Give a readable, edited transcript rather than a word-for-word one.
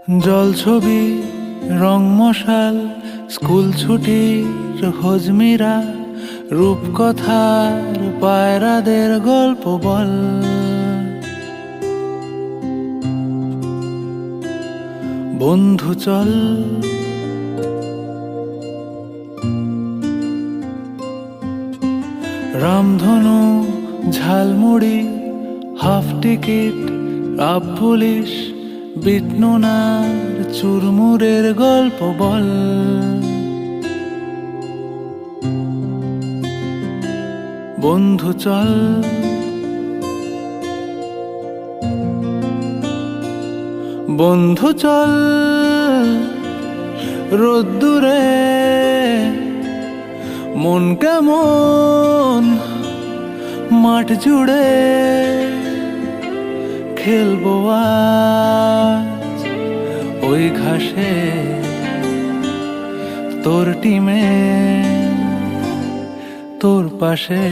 জল ছবি রং মশাল স্কুল ছুটির হজমিরা রূপকথার পায়রাদের গল্প বল। বন্ধু চল রামধনু jhalmuri half ticket up police বিটনুনার চুরমুরের গল্প বল। বন্ধু চল বন্ধু চল রোদ্দুরে মন কেমন মাঠ জুড়ে খেলবো আজ ওই ঘাসে তোর টিমে তোর পাশে।